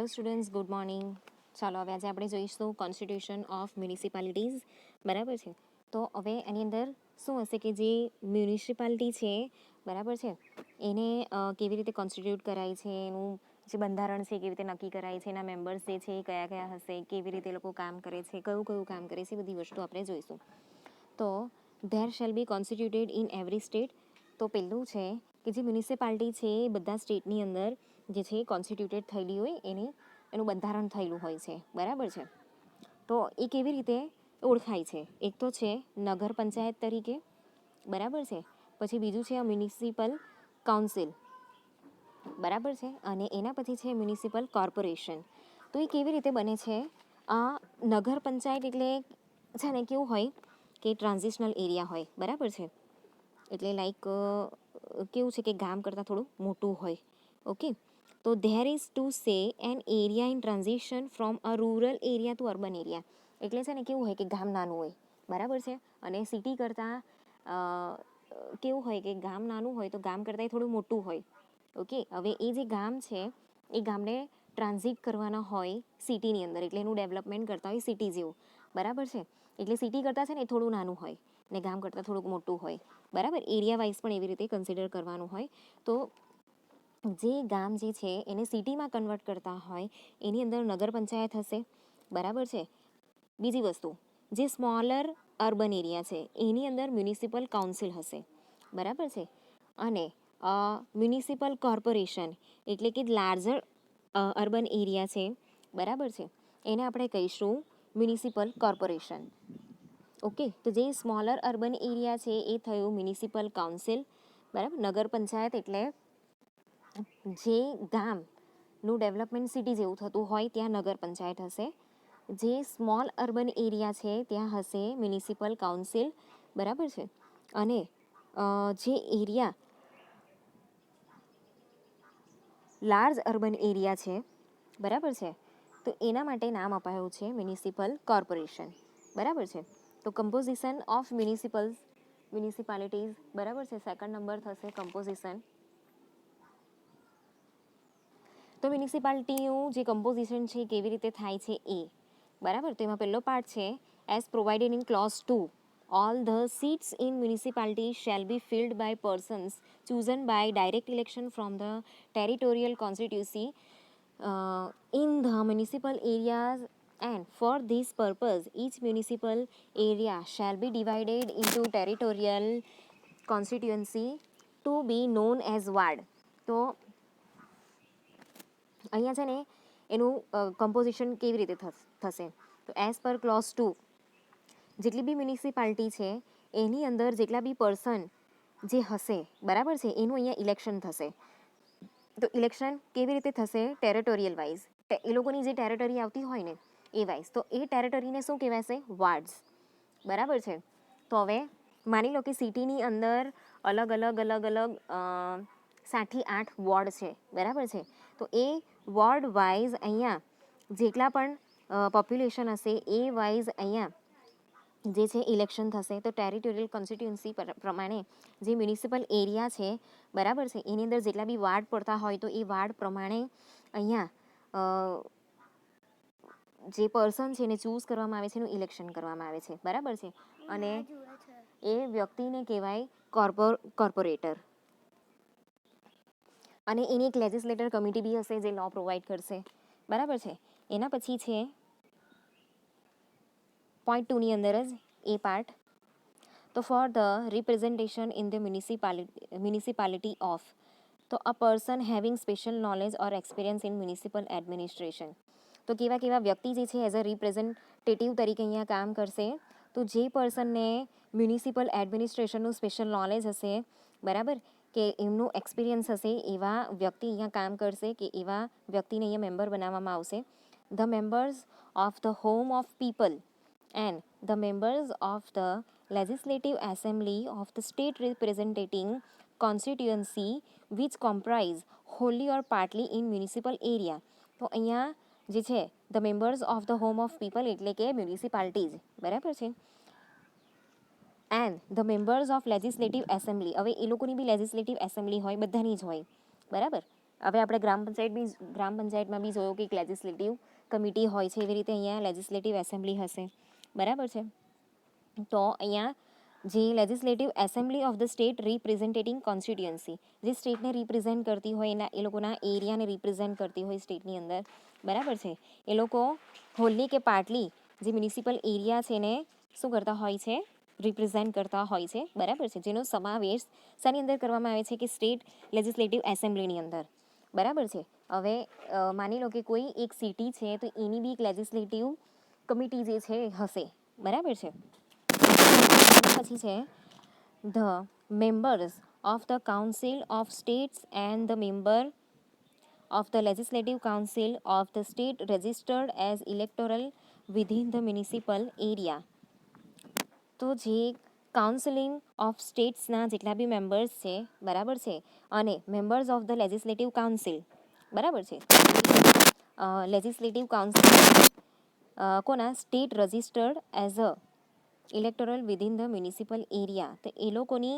Hello students, good morning. ચાલો હવે આજે આપણે જોઈશું કોન્સ્ટિટ્યુશન ઓફ મ્યુનિસિપાલિટીઝ. બરાબર છે. તો હવે એની અંદર શું હશે કે જે મ્યુનિસિપાલિટી છે, બરાબર છે, એને કેવી રીતે કોન્સ્ટિટ્યુટ કરાય છે, એનું જે બંધારણ છે કેવી રીતે નક્કી કરાય છે, એના મેમ્બર્સ જે છે એ કયા કયા હશે, કેવી રીતે લોકો કામ કરે છે, કયું કયું કામ કરે છે, એ બધી વસ્તુ આપણે જોઈશું. તો there shall be constituted in every state. તો પહેલું છે કે જે મ્યુનિસિપાલિટી છે એ બધા સ્ટેટની અંદર જે છે કોન્સ્ટિટ્યુટેડ થયેલી હોય એનું બંધારણ થયેલું હોય છે. બરાબર છે. તો એ કેવી રીતે ઓળખાય છે? એક તો છે નગર પંચાયત તરીકે, બરાબર છે. પછી બીજું છે મ્યુનિસિપલ કાઉન્સિલ, બરાબર છે. અને એના પછી છે મ્યુનિસિપલ કોર્પોરેશન. તો એ કેવી રીતે બને છે? આ નગર પંચાયત એટલે છે ને કેવું હોય કે ટ્રાન્ઝિશનલ એરિયા હોય, બરાબર છે. એટલે લાઈક કેવું છે કે ગામ કરતાં થોડું મોટું હોય. ઓકે. તો there is to say an area in transition from a rural area to urban area. એટલે છે ને કેવું હોય કે ગામ નાનું હોય, બરાબર છે. અને સિટી કરતાં કેવું હોય કે ગામ નાનું હોય તો ગામ કરતાં થોડું મોટું હોય. ઓકે. હવે એ જે ગામ છે એ ગામને ટ્રાન્ઝિટ કરવાના હોય સિટીની અંદર, એટલે એનું ડેવલપમેન્ટ કરતા હોય સિટી જેવું, બરાબર છે. એટલે સિટી કરતાં છે ને એ થોડું નાનું હોય ને ગામ કરતાં થોડુંક મોટું હોય, બરાબર. એરિયા વાઇઝ પણ એવી રીતે કન્સિડર કરવાનું હોય. તો જે ગામ જે છે એને સિટીમાં કન્વર્ટ કરતા હોય એની અંદર નગર પંચાયત હશે, બરાબર છે. બીજી વસ્તુ, જે સ્મોલર અર્બન એરિયા છે એની અંદર મ્યુનિસિપલ કાઉન્સિલ હશે, બરાબર છે. અને મ્યુનિસિપલ કોર્પોરેશન એટલે કે લાર્જર અર્બન એરિયા છે, બરાબર છે, એને આપણે કહીશું મ્યુનિસિપલ કોર્પોરેશન. ઓકે. તો જે સ્મોલર અર્બન એરિયા છે એ થયું મ્યુનિસિપલ કાઉન્સિલ, બરાબર. નગર પંચાયત એટલે જે ગામનું ડેવલપમેન્ટ સિટી જેવું થતું હોય ત્યાં નગર પંચાયત હશે. જે સ્મોલ અર્બન એરિયા છે ત્યાં હશે મ્યુનિસિપલ કાઉન્સિલ, બરાબર છે. અને જે એરિયા લાર્જ અર્બન એરિયા છે, બરાબર છે, તો એના માટે નામ અપાયું છે મ્યુનિસિપલ કોર્પોરેશન, બરાબર છે. તો કમ્પોઝિશન ઓફ મ્યુનિસિપાલિટીઝ, બરાબર છે, સેકન્ડ નંબર થશે કમ્પોઝિશન. તો મ્યુનિસિપાલિટીનું જે કમ્પોઝિશન છે કેવી રીતે થાય છે એ, બરાબર. તો એમાં પહેલો પાર્ટ છે as provided in clause 2, all the seats in municipality shall be filled by persons chosen by direct election from the territorial constituency in the municipal areas, and for this purpose each municipal area shall be divided into territorial constituency to be known as ward. તો અહીંયા છે ને એનું composition કેવી રીતે થશે? તો as per close 2, જેટલી બી મ્યુનિસિપાલિટી છે એની અંદર જેટલા બી પર્સન જે હશે, બરાબર છે, એનું અહીંયા ઇલેક્શન થશે. તો ઇલેક્શન કેવી રીતે થશે? ટેરેટોરિયલ વાઇઝ. એ લોકોની જે ટેરેટરી આવતી હોય ને એ વાઇઝ. તો એ ટેરેટરીને શું કહેવાશે? વાર્ડ્સ, બરાબર છે. તો હવે માની લો કે સિટીની અંદર અલગ અલગ 7-8 વોર્ડ છે, બરાબર છે. તો એ વોર્ડ વાઇઝ અહીંયા જેટલા પણ પોપ્યુલેશન હશે એ વાઇઝ અહીંયા જે છે ઇલેક્શન થશે. તો ટેરિટોરિયલ કોન્સ્ટિટ્યુન્સી પ્રમાણે જે મ્યુનિસિપલ એરિયા છે, બરાબર છે, એની અંદર જેટલા બી વાર્ડ પડતા હોય તો એ વાર્ડ પ્રમાણે અહીંયા જે પર્સન છે એને ચૂઝ કરવામાં આવે છે, એનું ઇલેક્શન કરવામાં આવે છે, બરાબર છે. અને એ વ્યક્તિને કહેવાય કોર્પોરેટર. અને એની એક લેજિસ્લેટર કમિટી બી હશે જે લો પ્રોવાઈડ કરશે, બરાબર છે. એના પછી છે પોઈન્ટ 2ની અંદર જ એ પાર્ટ. તો for the representation in the municipality of, તો a person having special knowledge or experience in municipal administration. તો કેવા કેવા વ્યક્તિ જે છે એઝ અ રિપ્રેઝેન્ટેટિવ તરીકે અહીંયા કામ કરશે? તો જે પર્સનને મ્યુનિસિપલ એડમિનિસ્ટ્રેશનનું સ્પેશિયલ નોલેજ હશે, બરાબર, કે એમનું એક્સપિરિયન્સ હશે એવા વ્યક્તિ અહીંયા કામ કરશે, કે એવા વ્યક્તિને અહીંયા મેમ્બર બનાવવામાં આવશે. The members of the home of people and the members of the legislative assembly of the state representing constituency which comprise wholly or partly in municipal area. તો અહીંયા જે છે the members of the home of people એટલે કે મ્યુનિસિપાલિટીઝ, બરાબર છે. And the members of legislative assembly, હવે એ લોકોની બી લેજિસ્લેટિવ એસેમ્બલી હોય, બધાની જ હોય, બરાબર. હવે આપણે ગ્રામ પંચાયતમાં બી જોયું કે એક લેજિસ્લેટિવ કમિટી હોય છે, એવી રીતે અહીંયા લેજિસ્લેટિવ એસેમ્બલી હશે, બરાબર છે. તો અહીંયા જે legislative assembly of the state representing constituency, જે સ્ટેટને રિપ્રેઝેન્ટ કરતી હોય, એ લોકોના એરિયાને રિપ્રેઝેન્ટ કરતી હોય સ્ટેટની અંદર, બરાબર છે. એ લોકો હોલી કે પાર્ટલી જે મ્યુનિસિપલ એરિયા છે એને શું કરતા હોય છે, રિપ્રેઝેન્ટ કરતા હોય છે, બરાબર છે. જેનો સમાવેશ શાની અંદર કરવામાં આવે છે કે સ્ટેટ લેજિસ્લેટિવ એસેમ્બલીની અંદર, બરાબર છે. હવે માની લો કે કોઈ એક સિટી છે તો એની બી એક લેજિસ્લેટિવ કમિટી જે છે હશે, બરાબર છે. પછી છે the members of the council of states and the member of the Legislative Council of the state registered as electoral within the municipal area. તો જે કાઉન્સિલિંગ ઓફ સ્ટેટ્સના જેટલા બી મેમ્બર્સ છે, બરાબર છે, અને members of the legislative council, બરાબર છે. Legislative council કોના state registered as a electoral within the municipal area, તો એ લોકોની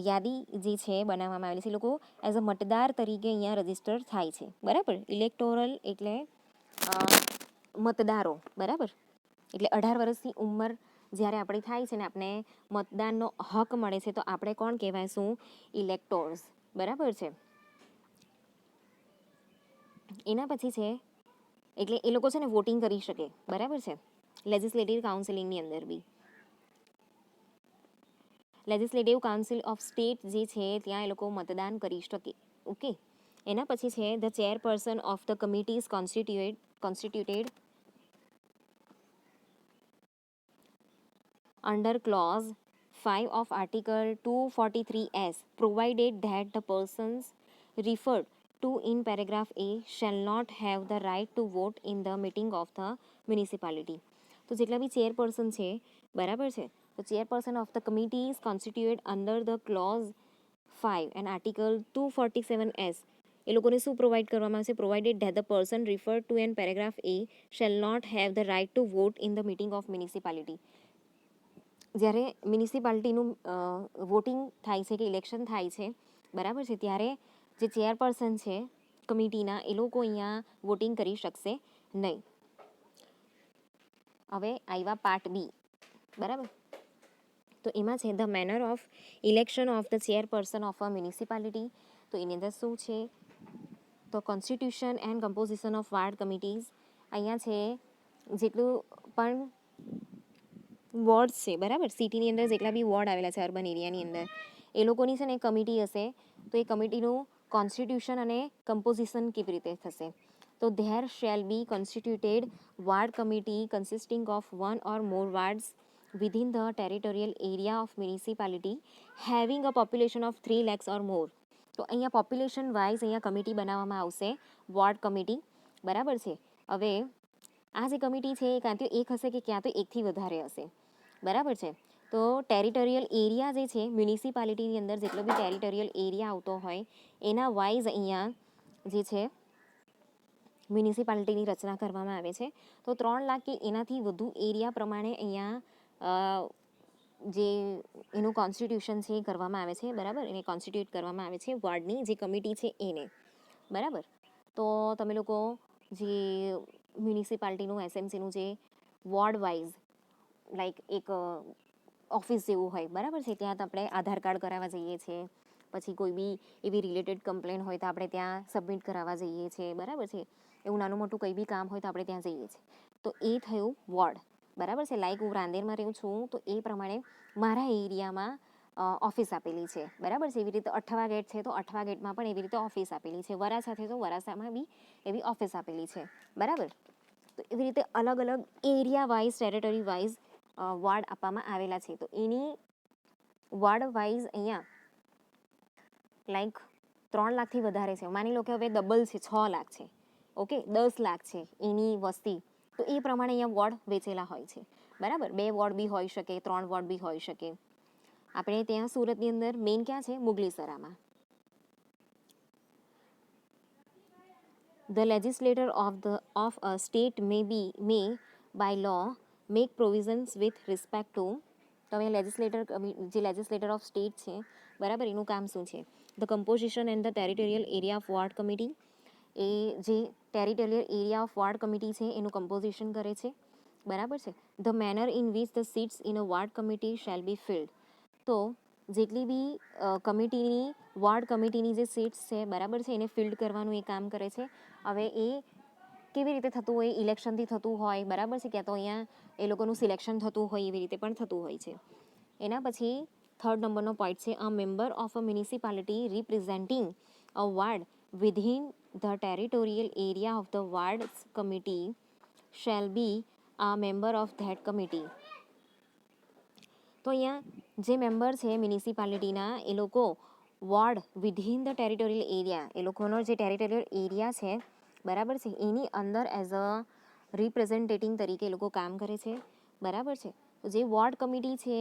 યાદી જે છે બનાવવામાં આવેલી છે. એ લોકો એઝ અ મતદાર તરીકે અહીંયા રજિસ્ટર થાય છે, બરાબર. ઇલેક્ટોરલ એટલે મતદારો, બરાબર. એટલે 18 વર્ષની ઉંમર જ્યારે આપણી થાય છે ને આપણે મતદાનનો હક મળે છે, તો આપણે કોણ કહેવાયશું, ઇલેક્ટોર્સ, બરાબર છે. એના પછી છે એટલે એ લોકો છે ને વોટિંગ કરી શકે, બરાબર છે, લેજિસ્લેટિવ કાઉન્સિલિંગની અંદર બી. લેજિસ્લેટિવ કાઉન્સિલ ઓફ સ્ટેટ જે છે ત્યાં એ લોકો મતદાન કરી શકે, ઓકે. એના પછી છે the chairperson of the committee is constituted under clause 5 of article 243s, provided that the persons referred to in paragraph A shall not have the right to vote in the meeting of the municipality. તો જેટલા બી chairperson છે, બરાબર છે, તો chairperson of the committee is constituted under the clause 5 and article 247s. એ લોકોને શું provide કરવામાં આવશે, provided that the person referred to in paragraph A shall not have the right to vote in the meeting of municipality. જ્યારે મ્યુનિસિપાલિટીનું voting થાય છે કે ઇલેક્શન થાય છે, બરાબર છે, ત્યારે જે ચેરપર્સન છે કમિટીના, એ લોકો અહીંયા વોટિંગ કરી શકશે નહીં. હવે આવ્યા પાર્ટ બી, બરાબર. તો એમાં છે the manner of election of the chairperson of a municipality. તો એની અંદર શું છે, તો constitution and composition of ward committees. અહીંયા છે જેટલું પણ વોર્ડ્સ છે, બરાબર, સિટીની અંદર જેટલા બી વોર્ડ આવેલા છે અર્બન એરિયાની અંદર, એ લોકોની છે ને કમિટી હશે. તો એ કમિટીનું કોન્સ્ટિટ્યુશન અને કમ્પોઝિશન કેવી રીતે થશે, તો there shall be constituted ward committee consisting of 1 or more wards within the territorial area of municipality having a population of 3 lakhs or more. તો અહીંયા પોપ્યુલેશન વાઇઝ અહીંયા કમિટી બનાવવામાં આવશે, વોર્ડ કમિટી, બરાબર છે. હવે આ જે કમિટી છે એ કાં તો એક હશે કે ક્યાં તો એકથી વધારે હશે, બરાબર છે. તો ટેરિટોરિયલ એરિયા જે છે મ્યુનિસિપાલિટીની અંદર જેટલો બી ટેરિટોરિયલ એરિયા આવતો હોય એના વાઇઝ અહીંયા જે છે મ્યુનિસિપાલિટીની રચના કરવામાં આવે છે. તો 3 લાખ કે એનાથી વધુ એરિયા પ્રમાણે અહીંયા જે એનું કોન્સ્ટિટ્યુશન છે એ કરવામાં આવે છે, બરાબર. એને કોન્સ્ટિટ્યુટ કરવામાં આવે છે વોર્ડની જે કમિટી છે એને, બરાબર. તો તમે લોકો જે મ્યુનિસિપાલિટીનું એસએમસીનું જે વોર્ડ વાઇઝ લાઈક એક ઓફિસ જેવું હોય, બરાબર છે, ત્યાં આપણે આધાર કાર્ડ કરાવવા જઈએ છીએ, પછી કોઈ બી એવી રિલેટેડ કમ્પ્લેન હોય તો આપણે ત્યાં સબમિટ કરાવવા જઈએ છીએ, બરાબર છે. એવું નાનું મોટું કંઈ બી કામ હોય તો આપણે ત્યાં જઈએ છીએ. તો એ થયું વોર્ડ, બરાબર છે. લાઈક હું રાંદેરમાં રહું છું તો એ પ્રમાણે મારા એરિયામાં ઓફિસ આપેલી છે, બરાબર છે. એવી રીતે 8વા ગેટ છે તો 8વા ગેટમાં પણ એવી રીતે ઓફિસ આપેલી છે. વરાછા છે તો વરાછામાં બી એવી ઓફિસ આપેલી છે, બરાબર. તો એવી રીતે અલગ અલગ area wise, territory wise ward આપવામાં આવેલા છે. તો એની વોર્ડ વાઇઝ અહીંયા લાઈક 3 લાખથી વધારે છે. માની લો કે હવે ડબલ છે, 6 લાખ છે, ઓકે, 10 લાખ છે એની વસ્તી, તો એ પ્રમાણે અહીંયા વોર્ડ વેચેલા હોય છે, બરાબર. 2 વોર્ડ બી હોઈ શકે, 3 વોર્ડ બી હોઈ શકે. આપણે ત્યાં સુરતની અંદર મેઇન ક્યાં છે, મુગલીસરામાં. The legislator of a state may by law make provisions with respect to. તો હવે લેજિસ્લેટર ઓફ સ્ટેટ છે, બરાબર, એનું કામ શું છે, the composition and the territorial area of ward committee, એ જે territorial area of ward committee છે એનું કમ્પોઝિશન કરે છે, બરાબર છે. The manner in which the seats in a ward committee shall be filled, તો જેટલી બી કમિટીની વોર્ડ કમિટીની જે સીટ્સ છે, બરાબર છે, એને ફિલ્ડ કરવાનું એ કામ કરે છે. હવે એ કેવી રીતે થતું હોય, ઇલેક્શનથી થતું હોય, બરાબર છે, ક્યાં તો અહીંયા એ લોકોનું સિલેક્શન થતું હોય, એવી રીતે પણ થતું હોય છે. એના પછી 3rd નંબરનો પોઈન્ટ છે, a member of a municipality representing a ward within the territorial area of the ward committee shall be a member of that committee. તો અહીંયા જે મેમ્બર છે મ્યુનિસિપાલિટીના, એ લોકો ward within the territorial area, એ લોકોનો જે ટેરિટોરિયલ એરિયા છે, બરાબર છે, એની અંદર એઝ અ રિપ્રેઝેન્ટેટિવ તરીકે એ લોકો કામ કરે છે, બરાબર છે. તો જે વોર્ડ કમિટી છે,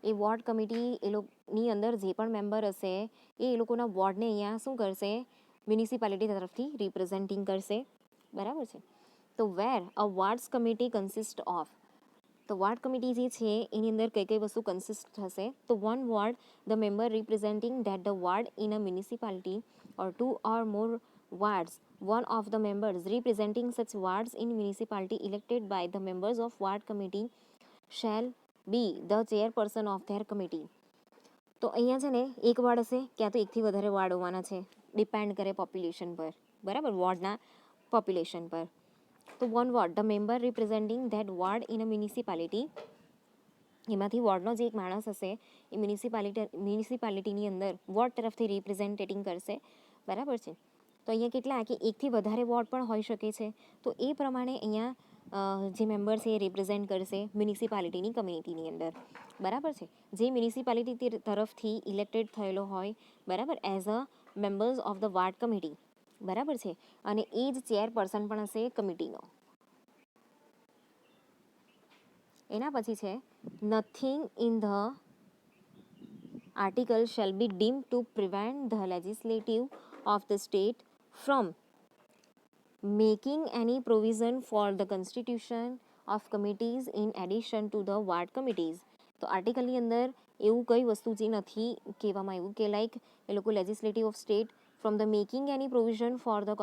એ વોર્ડ કમિટી એ લોકોની અંદર જે પણ મેમ્બર હશે એ લોકોના વોર્ડને અહીંયા શું કરશે, મ્યુનિસિપાલિટી તરફથી રિપ્રેઝેન્ટિંગ કરશે, બરાબર છે. તો વેર અ વોર્ડ્સ કમિટી કન્સિસ્ટ ઓફ, તો વોર્ડ કમિટી જે છે એની અંદર કઈ કઈ વસ્તુ કન્સિસ્ટ થશે, તો 1 ward the member representing that the ward in a municipality or 2 or more wards, one of the members representing such wards in municipality elected by the members of ward committee shall be the chairperson of their committee. તો અહીંયા છે ને એક ward હશે, ક્યાં તો એકથી વધારે વોર્ડ હોવાના છે, ડિપેન્ડ કરે પોપ્યુલેશન પર, બરાબર, વોર્ડના પોપ્યુલેશન પર. તો 1 ward the member representing that ward in a municipality, એમાંથી વોર્ડનો જે એક માણસ હશે એ મ્યુનિસિપાલિટીની અંદર વોર્ડ તરફથી રિપ્રેઝેન્ટેટિંગ કરશે, બરાબર છે. તો અહીંયા કેટલા કે એકથી વધારે વોર્ડ પણ હોઈ શકે છે, તો એ પ્રમાણે અહીંયા જે મેમ્બર છે એ રિપ્રેઝેન્ટ કરશે મ્યુનિસિપાલિટીની કમ્યુનિટીની અંદર, બરાબર છે, જે મ્યુનિસિપાલિટી તરફથી ઇલેક્ટેડ થયેલો હોય, બરાબર, as a members of the ward committee, બરાબર છે, અને એ જ ચેરપર્સન પણ હશે કમિટીનો. એના પછી છે nothing in the article shall be deemed to prevent the legislative of the state from making any provision for the constitution of committees in addition to the ward committees. તો આર્ટિકલની અંદર એવું કઈ વસ્તુ જે નથી કહેવામાં આવ્યું કે લાઈક એ લોકો legislative of state from the making any provision for the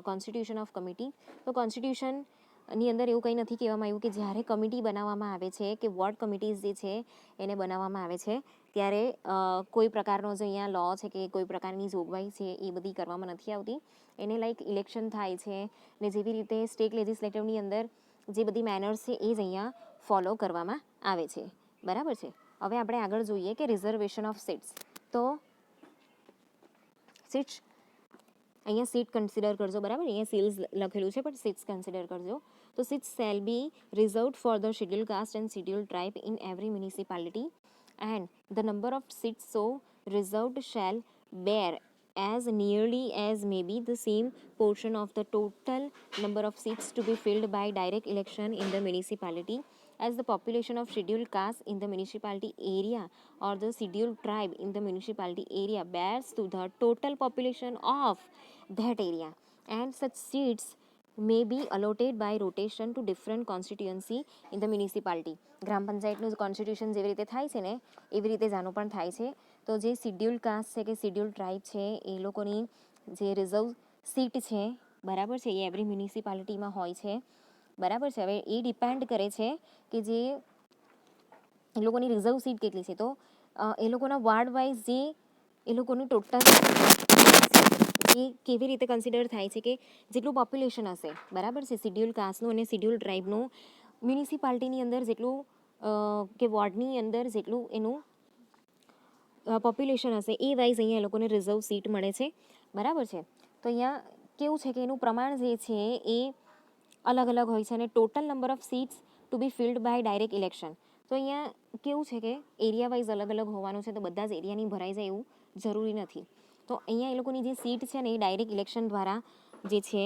constitution of committee. તો કોન્સ્ટિટ્યુશનની અંદર એવું કંઈ નથી કહેવામાં આવ્યું કે જ્યારે કમિટી બનાવવામાં આવે છે કે વોર્ડ કમિટીઝ જે છે એને બનાવવામાં આવે છે ત્યારે કોઈ પ્રકારનો જે અહીંયા લો છે કે કોઈ પ્રકારની જોગવાઈ છે એ બધી કરવામાં નથી આવતી. એને લાઈક ઇલેક્શન થાય છે ને જેવી રીતે સ્ટેટ લેજિસ્લેટિવની અંદર જે બધી મેનર્સ છે એ જ અહીંયા ફોલો કરવામાં આવે છે, બરાબર છે. હવે આપણે આગળ જોઈએ કે રિઝર્વેશન ઓફ સીટ્સ. તો સીટ્સ અહીંયા સીટ કન્સિડર કરજો, બરાબર, અહીંયા સીલ્સ લખેલું છે પણ સીટ્સ કન્સિડર કરજો. તો seats shall be reserved for the schedule caste and schedule tribe in every municipality and the number of seats so reserved shall bear as nearly as may be the same portion of the total number of seats to be filled by direct election in the municipality as the population of scheduled caste in the municipality area or the scheduled tribe in the municipality area bears to the total population of that area, and such seats may be allotted by rotation to different constituency in the municipality. ગ્રામ પંચાયતનું constitution જેવી રીતે થાય છે ને એવી રીતે જ આનું પણ થાય છે. તો જે શિડ્યુલ કાસ્ટ છે કે શિડ્યુલ ટ્રાઇબ છે એ લોકોની જે રિઝર્વ સીટ છે, બરાબર છે, એ એવરી મ્યુનિસિપાલિટીમાં હોય છે, બરાબર છે. હવે એ ડિપેન્ડ કરે છે કે જે એ લોકોની રિઝર્વ સીટ કેટલી છે. તો એ લોકોના વોર્ડ વાઇઝ જે એ લોકોની ટોટલ એ કેવી રીતે કન્સિડર થાય છે કે જેટલું પોપ્યુલેશન હશે, બરાબર છે, શિડ્યુલ કાસ્ટનું અને શિડ્યુલ ટ્રાઇબનું મ્યુનિસિપાલિટીની અંદર જેટલું કે વોર્ડની અંદર જેટલું એનું પોપ્યુલેશન હશે એ વાઇઝ અહીંયા એ લોકોને રિઝર્વ સીટ મળે છે, બરાબર છે. તો અહીંયા કેવું છે કે એનું પ્રમાણ જે છે એ અલગ અલગ હોય છે અને total number of seats to be filled by direct election. તો અહીંયા કેવું છે કે એરિયા વાઇઝ અલગ અલગ હોવાનું છે, તો બધા જ એરિયાની ભરાઈ જાય એવું જરૂરી નથી. તો અહીંયા એ લોકોની જે સીટ છે ને એ ડાયરેક્ટ ઇલેક્શન દ્વારા જે છે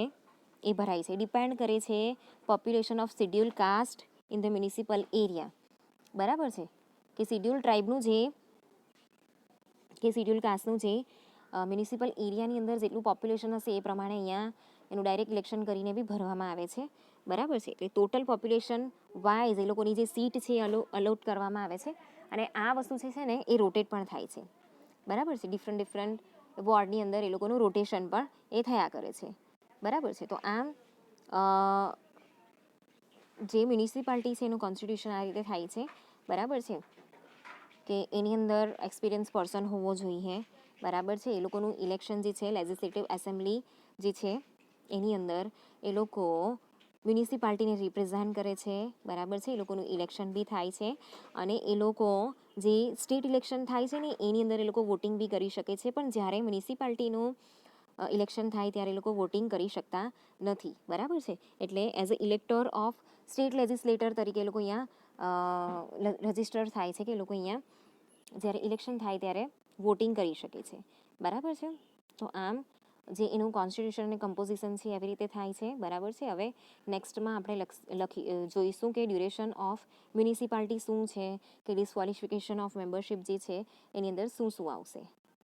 એ ભરાય છે. ડિપેન્ડ કરે છે population of schedule cast in the municipal area, બરાબર છે, કે શિડ્યુલ ટ્રાઇબનું જે કે શિડ્યુલ કાસ્ટનું જે મ્યુનિસિપલ એરિયાની અંદર જેટલું પોપ્યુલેશન હશે એ પ્રમાણે અહીંયા એનું ડાયરેક્ટ ઇલેક્શન કરીને બી ભરવામાં આવે છે, બરાબર છે. એટલે ટોટલ પોપ્યુલેશન વાઇઝ એ લોકોની જે સીટ છે અલોટ કરવામાં આવે છે અને આ વસ્તુ છે ને એ રોટેટ પણ થાય છે, બરાબર છે. ડિફરન્ટ વોર્ડની અંદર એ લોકોનું રોટેશન પણ એ થયા કરે છે, બરાબર છે. તો આમ જે મ્યુનિસિપાલિટી છે એનું કોન્સ્ટિટ્યુશન આ રીતે થાય છે, બરાબર છે, કે એની અંદર એક્સપિરિયન્સ પર્સન હોવો જોઈએ, બરાબર છે. એ લોકોનું ઇલેક્શન જે છે લેજિસ્લેટિવ એસેમ્બલી જે છે એની અંદર એ લોકો મ્યુનિસિપાલિટીને રિપ્રેઝેન્ટ કરે છે, બરાબર છે. એ લોકોનું ઇલેક્શન બી થાય છે અને એ લોકો જે સ્ટેટ ઇલેક્શન થાય છે ને એની અંદર એ લોકો વોટિંગ બી કરી શકે છે, પણ જ્યારે મ્યુનિસિપાલિટીનું ઇલેક્શન થાય ત્યારે એ લોકો વોટિંગ કરી શકતા નથી, બરાબર છે. એટલે as a elector of state legislator તરીકે એ લોકો અહીંયા રજિસ્ટર થાય છે કે એ લોકો અહીંયા જ્યારે ઇલેક્શન થાય ત્યારે વોટિંગ કરી શકે છે, બરાબર છે. તો આમ જે એનું કોન્સ્ટિટ્યુશન અને કમ્પોઝિશન છે એવી રીતે થાય છે, બરાબર છે. હવે નેક્સ્ટમાં આપણે જોઈશું કે ડ્યુરેશન ઓફ મ્યુનિસિપાલિટી શું છે, કે ડિસ્ક્વોલિફિકેશન ઓફ મેમ્બરશિપ જે છે એની અંદર શું શું આવશે.